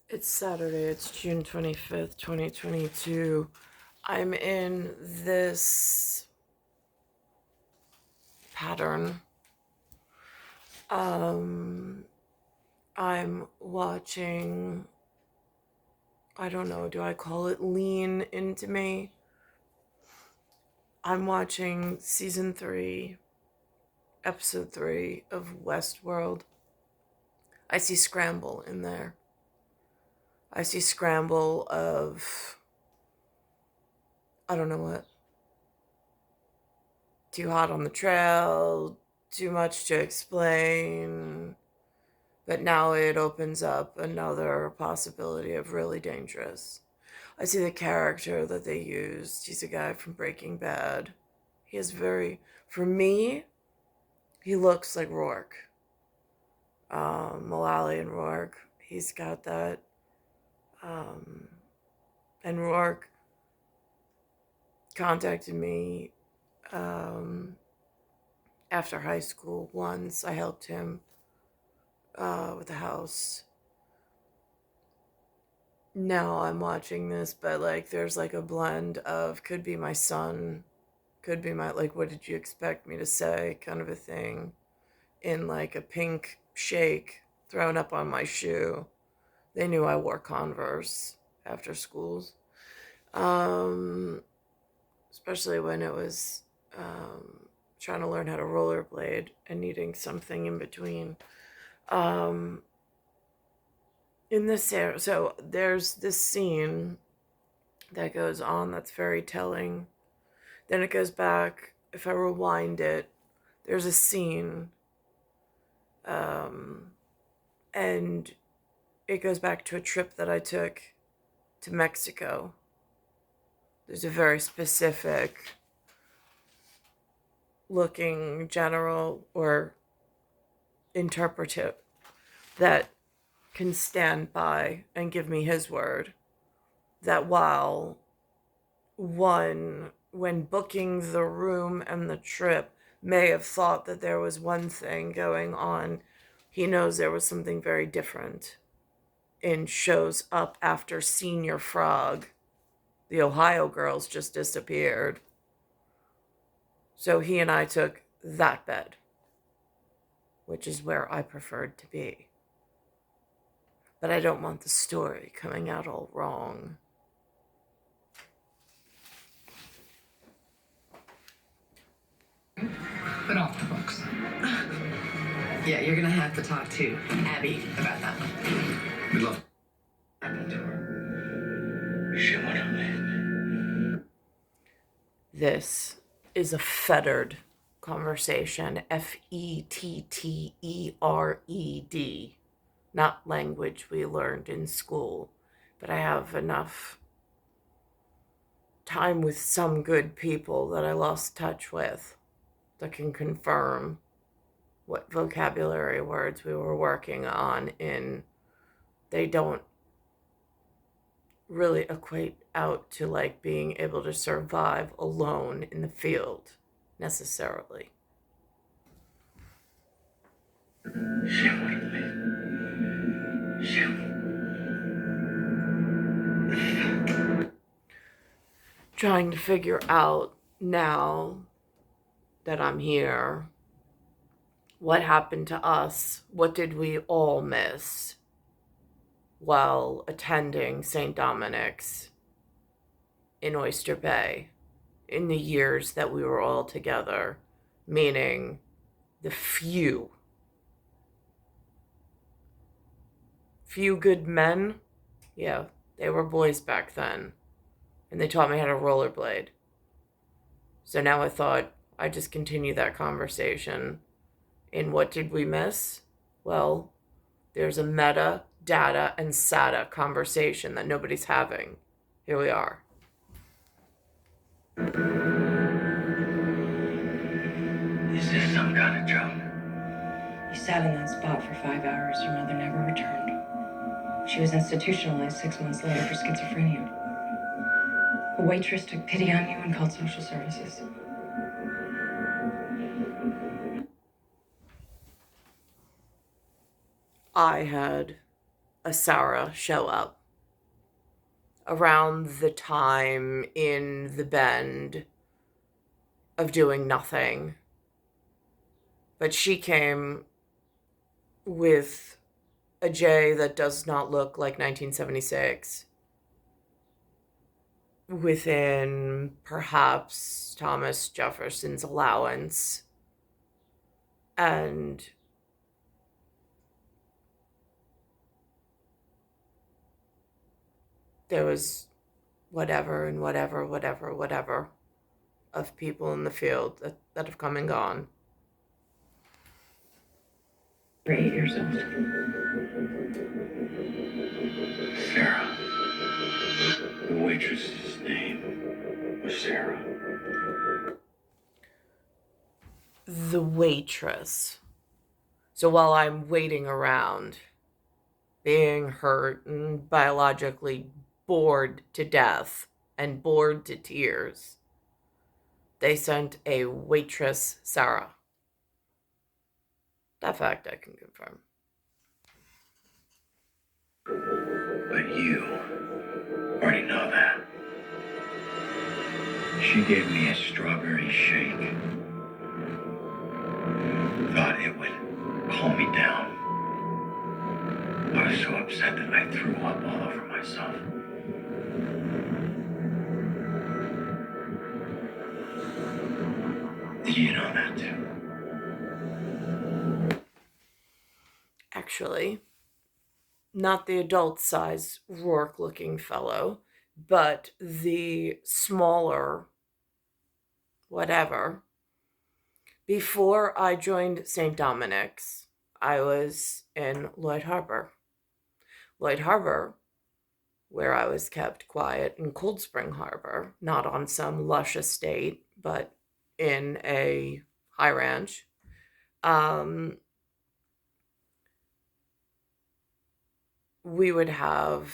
It's Saturday, it's June 25th, 2022. I'm in this pattern. I'm watching, I don't know, do I call it Lean Into Me? I'm watching season 3, episode 3 of Westworld. I see Scramble in there. I see Scramble of, I don't know what, too hot on the trail, too much to explain. But now it opens up another possibility of really dangerous. I see the character that they used. He's a guy from Breaking Bad. He is for me, he looks like Rourke. Mullally and Rourke. He's got that. And Rourke contacted me after high school once. I helped him with the house. Now I'm watching this, but like there's like a blend of could be my son, could be my, like, what did you expect me to say kind of a thing, in like a pink shake thrown up on my shoe. They knew I wore Converse after schools. Especially when it was trying to learn how to rollerblade and needing something in between. In this area, so there's this scene that goes on that's very telling. Then it goes back. If I rewind it, there's a scene, and it goes back to a trip that I took to Mexico. There's a very specific looking general or interpretive that can stand by and give me his word that while when booking the room and the trip, may have thought that there was one thing going on, he knows there was something very different. And shows up after Senior Frog. The Ohio girls just disappeared. So he and I took that bed, which is where I preferred to be. But I don't want the story coming out all wrong. But off the books. Yeah, you're gonna have to talk to Abby about that one. We'd love happened to her. She would have lived. This is a fettered conversation. Fettered. Not language we learned in school. But I have enough time with some good people that I lost touch with that can confirm what vocabulary words we were working on in. They don't really equate out to like being able to survive alone in the field necessarily. She would have lived. She Trying to figure out now that I'm here, what happened to us? What did we all miss while attending St. Dominic's in Oyster Bay in the years that we were all together? Meaning the few good men. Yeah, they were boys back then. And they taught me how to rollerblade. So now I thought I'd just continue that conversation. In what did we miss? Well, there's a meta, data, and SATA conversation that nobody's having. Here we are. Is this some kind of joke? You sat in that spot for 5 hours. Your mother never returned. She was institutionalized 6 months later for schizophrenia. A waitress took pity on you and called social services. I had a Sarah show up around the time in the Bend of doing nothing. But she came with a J that does not look like 1976, within perhaps Thomas Jefferson's allowance. And there was whatever and whatever of people in the field that have come and gone. You're 8 years old. Sarah. The waitress's name was Sarah. The waitress. So while I'm waiting around, being hurt and biologically bored to death and bored to tears, they sent a waitress, Sarah. That fact I can confirm. But you already know that. She gave me a strawberry shake. Thought it would calm me down. I was so upset that I threw up all over myself. Did you know that too? Actually, not the adult size Rourke looking fellow, but the smaller whatever. Before I joined St. Dominic's, I was in Lloyd Harbor. Lloyd Harbor, where I was kept quiet in Cold Spring Harbor, not on some lush estate, but in a high ranch. We would have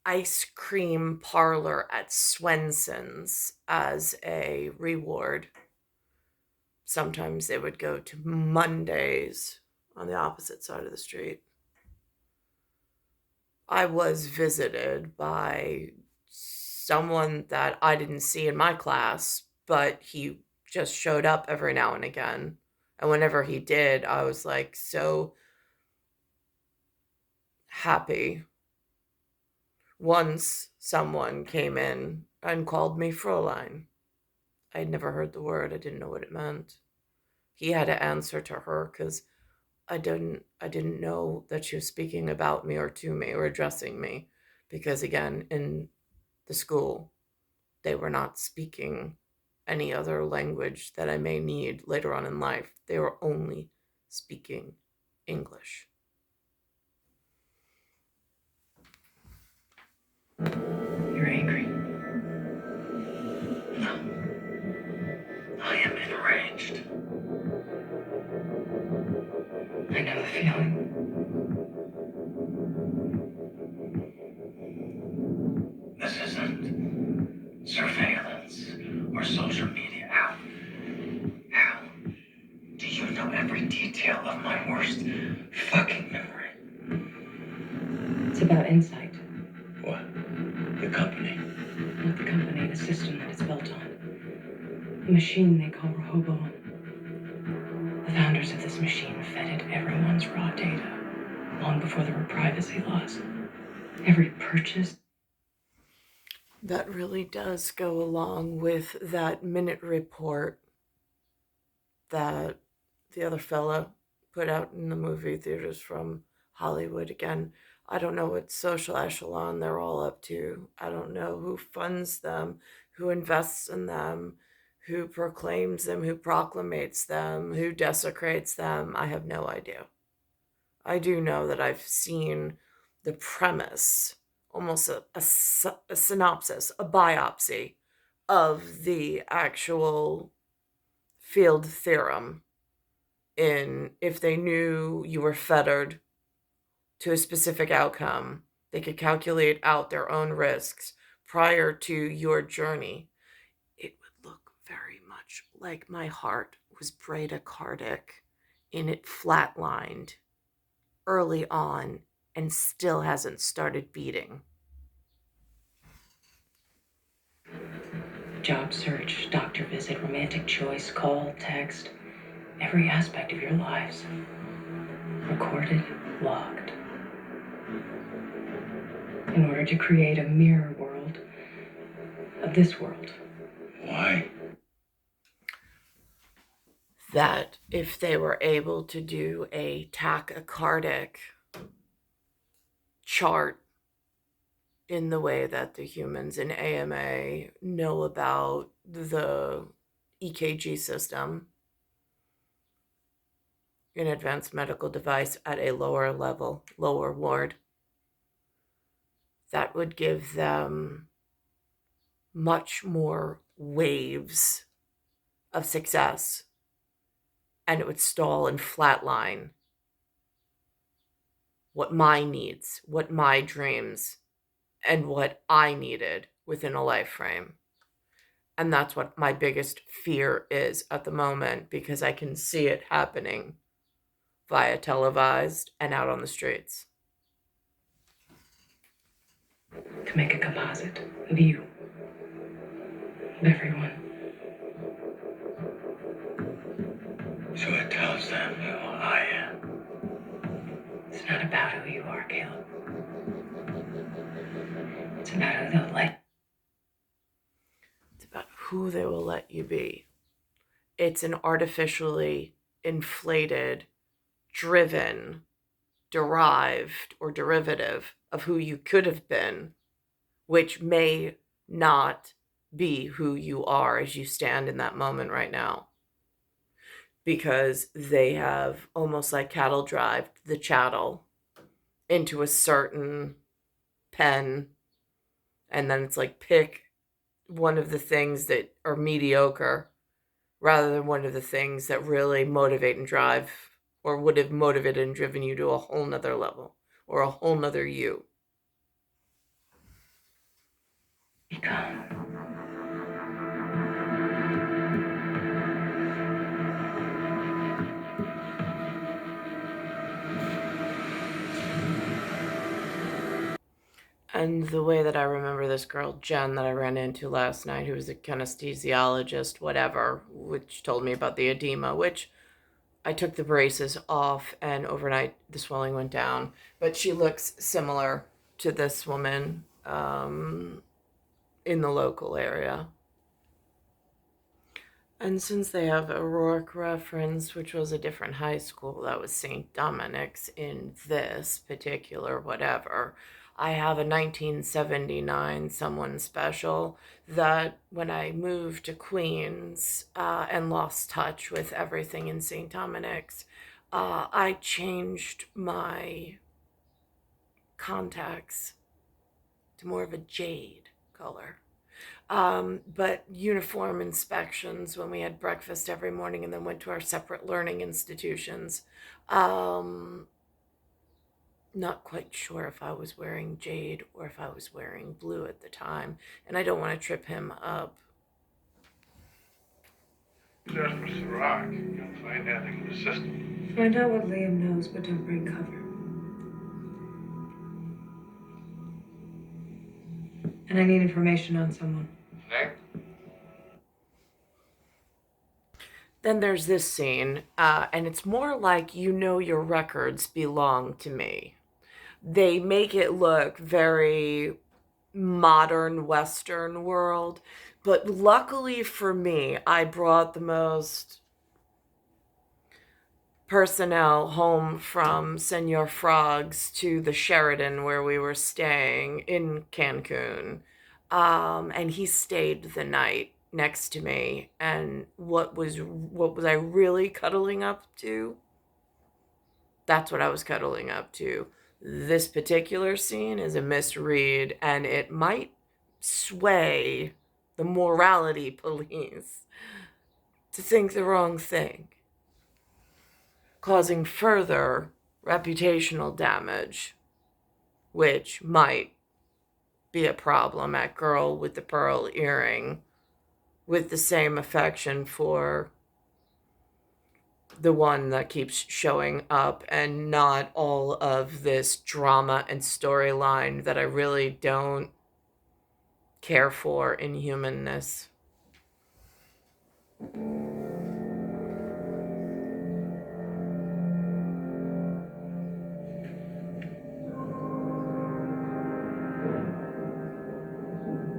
ice cream parlor at Swenson's as a reward. Sometimes they would go to Mondays on the opposite side of the street. I was visited by someone that I didn't see in my class, but he just showed up every now and again. And whenever he did, I was like so happy. Once someone came in and called me Fräulein. I'd never heard the word. I didn't know what it meant. He had to answer to her because I didn't know that she was speaking about me or to me or addressing me, because again, in the school, they were not speaking any other language that I may need later on in life. They were only speaking English. You're angry. No. I am enraged. I know the feeling. This isn't surveillance or social media. How do you know every detail of my worst fucking memory? It's about insight. What? The company? Not the company, the system that it's built on. A machine they call Rehoboam. The founders of this machine vetted everyone's raw data long before there were privacy laws. Every purchase. That really does go along with that minute report that the other fella put out in the movie theaters from Hollywood. Again, I don't know what social echelon they're all up to. I don't know who funds them, who invests in them, who proclaims them, who proclamates them, who desecrates them. I have no idea. I do know that I've seen the premise, almost a synopsis, a biopsy of the actual field theorem in if they knew you were fettered to a specific outcome, they could calculate out their own risks prior to your journey. It would look very much like my heart was bradycardic and it flatlined early on and still hasn't started beating. Job search, doctor visit, romantic choice, call, text, every aspect of your lives. Recorded, logged. In order to create a mirror world of this world. Why? That if they were able to do a tachycardic chart in the way that the humans in AMA know about the EKG system, an advanced medical device at a lower level, lower ward, that would give them much more waves of success, and it would stall and flatline what my needs, what my dreams, and what I needed within a life frame. And that's what my biggest fear is at the moment, because I can see it happening via televised and out on the streets. To make a composite of you, of everyone. So it tells them who I am. It's not about who you are, Caleb. It's about who they'll let. It's about who they will let you be. It's an artificially inflated, driven, derived, or derivative of who you could have been, which may not be who you are as you stand in that moment right now. Because they have almost like cattle drive the chattel into a certain pen, and then it's like pick one of the things that are mediocre rather than one of the things that really motivate and drive, or would have motivated and driven you to a whole nother level or a whole nother you. Become. And the way that I remember this girl, Jen, that I ran into last night, who was a anesthesiologist, whatever, which told me about the edema, which I took the braces off and overnight the swelling went down. But she looks similar to this woman in the local area. And since they have a Rourke reference, which was a different high school, that was St. Dominic's in this particular whatever, I have a 1979 Someone Special that when I moved to Queens and lost touch with everything in St. Dominic's, I changed my contacts to more of a jade color. But uniform inspections when we had breakfast every morning and then went to our separate learning institutions. Not quite sure if I was wearing jade or if I was wearing blue at the time, and I don't want to trip him up. Search for Sirach. You don't find anything in the system. Find out what Liam knows, but don't break cover. And I need information on someone. Name? Then there's this scene, and it's more like you know your records belong to me. They make it look very modern Western world, but luckily for me, I brought the most personnel home from Senor Frogs to the Sheraton where we were staying in Cancun, and he stayed the night next to me. And what was I really cuddling up to? That's what I was cuddling up to. This particular scene is a misread, and it might sway the morality police to think the wrong thing, causing further reputational damage, which might be a problem at Girl with the Pearl Earring, with the same affection for the one that keeps showing up, and not all of this drama and storyline that I really don't care for in humanness.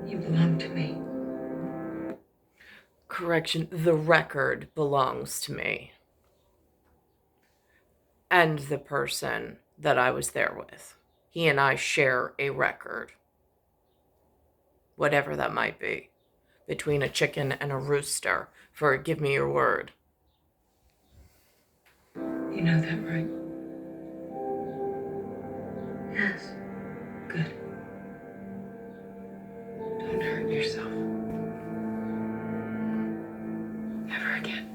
You belong to me. Correction, the record belongs to me and the person that I was there with. He and I share a record, whatever that might be, between a chicken and a rooster, for give me your word. You know that, right? Yes. Good. Don't hurt yourself. Never again.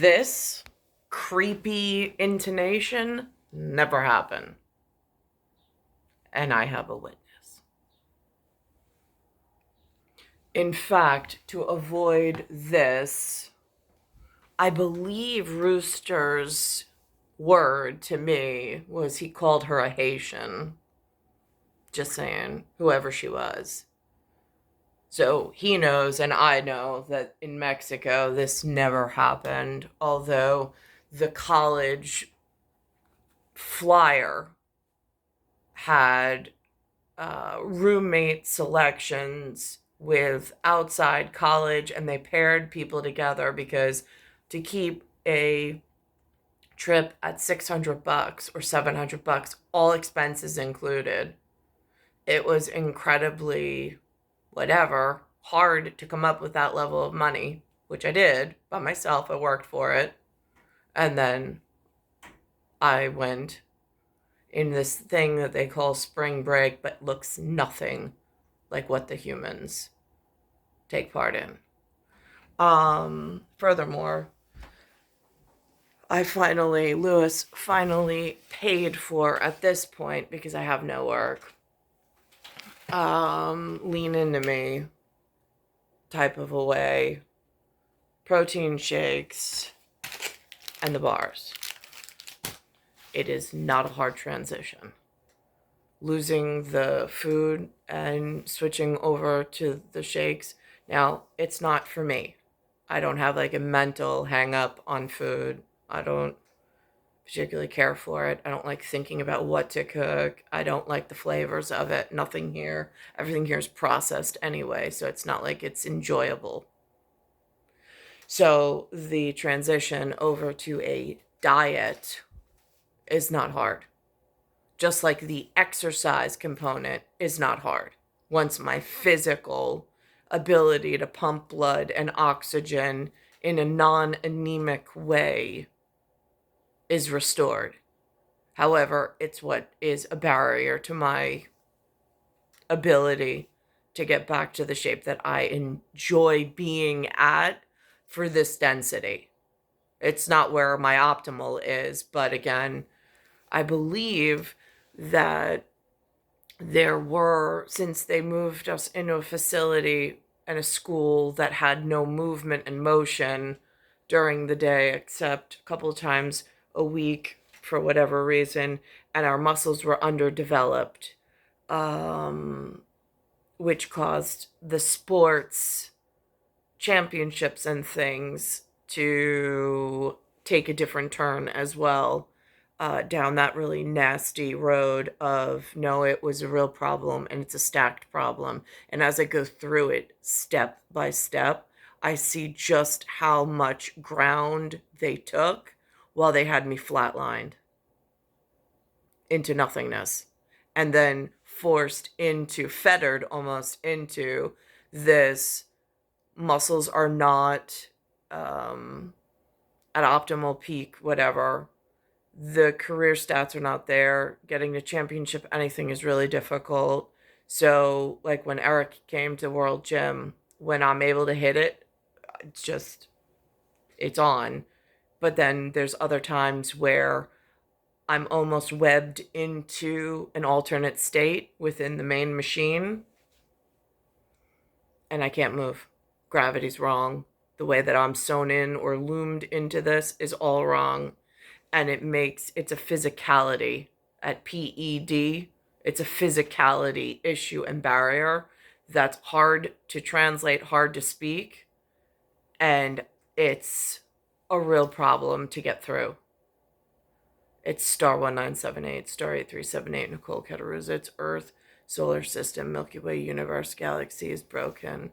This creepy intonation never happened. And I have a witness. In fact, to avoid this, I believe Rooster's word to me was he called her a Haitian. Just saying, whoever she was. So he knows, and I know, that in Mexico this never happened, although the college flyer had roommate selections with outside college, and they paired people together because to keep a trip at $600 or $700, all expenses included, it was incredibly hard to come up with that level of money, which I did by myself. I worked for it. And then I went in this thing that they call spring break, but looks nothing like what the humans take part in. Furthermore, Lewis finally paid for, at this point, because I have no work, lean into me type of a way, protein shakes, and the bars. It is not a hard transition. Losing the food and switching over to the shakes. Now, it's not for me. I don't have like a mental hang up on food. I don't particularly care for it. I don't like thinking about what to cook. I don't like the flavors of it. Nothing here. Everything here is processed anyway, so it's not like it's enjoyable. So the transition over to a diet is not hard. Just like the exercise component is not hard. Once my physical ability to pump blood and oxygen in a non-anemic way is restored. However, it's what is a barrier to my ability to get back to the shape that I enjoy being at for this density. It's not where my optimal is, but again, I believe that there were, since they moved us into a facility and a school that had no movement and motion during the day except a couple of times a week for whatever reason, and our muscles were underdeveloped, which caused the sports championships and things to take a different turn as well, down that really nasty road of, no, it was a real problem and it's a stacked problem. And as I go through it step by step, I see just how much ground they took while they had me flatlined into nothingness, and then fettered almost into this. Muscles are not at optimal peak, whatever. The career stats are not there. Getting to championship anything is really difficult. So, like when Eric came to World Gym, when I'm able to hit it, it's on. But then there's other times where I'm almost webbed into an alternate state within the main machine and I can't move. Gravity's wrong. The way that I'm sewn in or loomed into this is all wrong. And it's a physicality at PED. It's a physicality issue and barrier that's hard to translate, hard to speak. And it's a real problem to get through. It's star 1978, star 8378, Nicole, Cattaruzza. It's Earth, solar system, Milky Way, universe, galaxy is broken.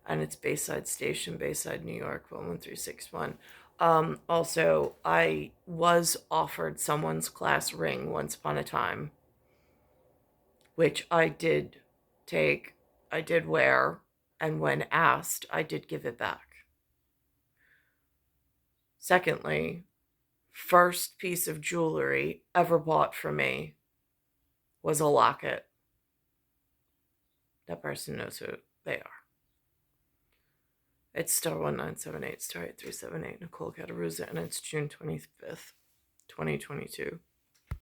And it's Bayside Station, Bayside, New York, 11361. Also, I was offered someone's class ring once upon a time, which I did take, I did wear, and when asked, I did give it back. Secondly, first piece of jewelry ever bought for me was a locket. That person knows who they are. It's star 1978, star 8378, Nicole Cattaruzza, and it's June 25th, 2022.